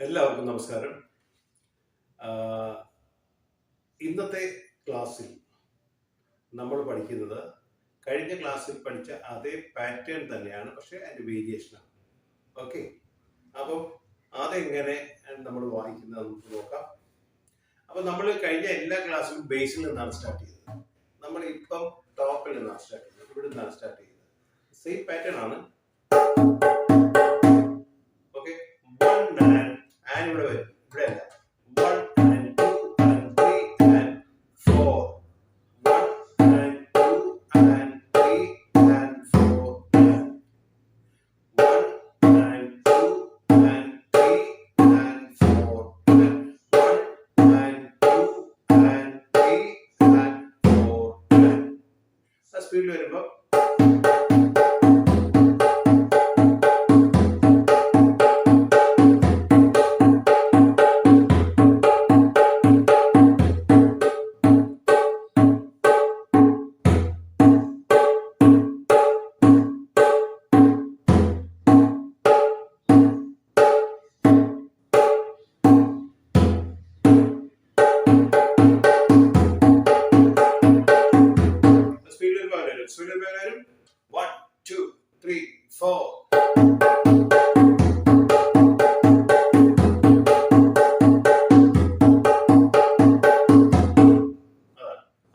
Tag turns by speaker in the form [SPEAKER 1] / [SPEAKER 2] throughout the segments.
[SPEAKER 1] എല്ലാവർക്കും നമസ്കാരം. ഇന്നത്തെ ക്ലാസ്സിൽ നമ്മൾ പഠിക്കുന്നത് കഴിഞ്ഞ ക്ലാസ്സിൽ പഠിച്ച അതേ പാറ്റേൺ തന്നെയാണ്, പക്ഷെ അതിൻ്റെ വേരിയേഷനാണ്. ഓക്കെ, അപ്പം അതെങ്ങനെ നമ്മൾ വായിക്കുന്നത് നമുക്ക് നോക്കാം. അപ്പം നമ്മൾ കഴിഞ്ഞ എല്ലാ ക്ലാസ്സിലും ബേസിൽ നിന്നാണ് സ്റ്റാർട്ട് ചെയ്തത്. നമ്മൾ ഇപ്പം ടോപ്പിൽ നിന്നാണ് സ്റ്റാർട്ട് ചെയ്തത്. ഇവിടെ നിന്നാണ് സ്റ്റാർട്ട് ചെയ്തത്. സെയിം പാറ്റേൺ ആണ്. ഓക്കെ, and ഇവിടെ വരും. ഇവിടെ അല്ല. 1 and 2 and 3 and 4. 1 and 2 and 3 and 4. 1 and 2 and 3 and 4. 1 and 2 and 3 and 4. സ്പീഡിൽ വരുമ്പോൾ വരും. 1 2 3 4.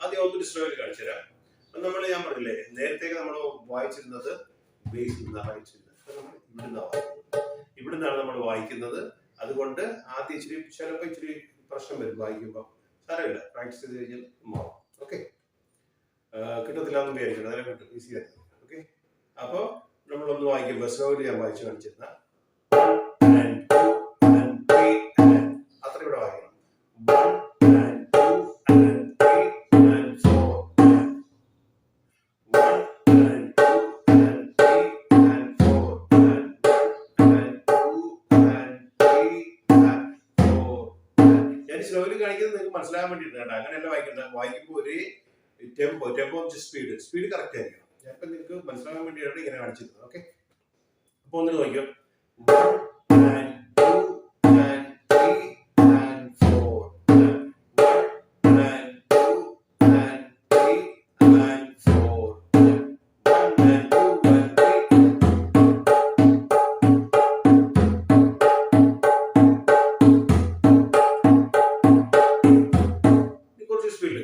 [SPEAKER 1] ആദ്യം ഒന്നുകൂടി സ്ലോയിൽ കാണിച്ചു തരാം. ഞാൻ പറഞ്ഞില്ലേ, നേരത്തെ നമ്മൾ വായിച്ചിരുന്നത് ബേസിൽ നിന്നാണ് വായിച്ചിരുന്നത്. ഇവിടുന്നാണ് നമ്മൾ വായിക്കുന്നത്. അതുകൊണ്ട് ആദ്യം ചിലപ്പോൾ ഇച്ചിരി പ്രശ്നം വരും വായിക്കുമ്പോൾ. സാരമില്ല, പ്രാക്ടീസ് ചെയ്ത് കഴിഞ്ഞാൽ മാറും. ഓക്കെ, കിട്ടത്തില്ല എന്ന് വിചാരിക്കണം, അതിനെ കിട്ടും, ഈസി ആയിരുന്നു. ഓക്കെ, അപ്പോൾ നമ്മളൊന്ന് വായിക്കുമ്പോൾ സ്ലോലി ഞാൻ വായിച്ചു കാണിച്ചിരുന്ന അത്ര ഇവിടെ വായിക്കണം. 1 and 2 and 3 and 4. 1 and 2 and 3 and 4. 1 and 2 and 3 and 4. ഞാൻ സ്ലോലി കാണിക്കുന്നത് നിങ്ങൾക്ക് മനസ്സിലാകാൻ വേണ്ടിയിട്ടാണ്. അങ്ങനെയല്ല വായിക്കുന്നത്. വായിക്കുമ്പോൾ ഒരേ ടെമ്പോ സ്പീഡ് കറക്റ്റ് ആയിരിക്കണം. ഞാനിപ്പോൾ നിങ്ങൾക്ക് മനസ്സിലാകാൻ വേണ്ടിയാണ് ഇങ്ങനെ കാണിച്ചിരുന്നത്. ഓക്കെ, അപ്പോൾ ഒന്നിട്ട് നോക്കിയോ. 1 and 2 and 3 and 4. 1 and 2 and 3 and 4. 1 and 2 and 3. കുറച്ച് സ്പീഡ്.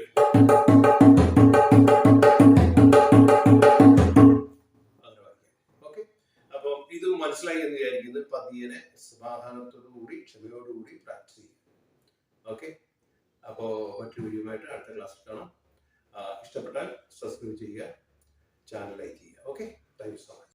[SPEAKER 1] ഇത് മനസ്സിലായി എന്ന് വിചാരിക്കുന്നത് പതിയെ സമാധാനത്തോടുകൂടി ക്ഷമയോടുകൂടി പ്രാക്ടീസ് ചെയ്യും. ഓക്കെ, അപ്പോൾ മറ്റൊരു വീഡിയോ ആയിട്ട് അടുത്ത ക്ലാസ്സിൽ കാണാം. ഇഷ്ടപ്പെട്ടാൽ സബ്സ്ക്രൈബ് ചെയ്യുക, ചാനൽ ലൈക്ക് ചെയ്യുക. Okay, thank you so much.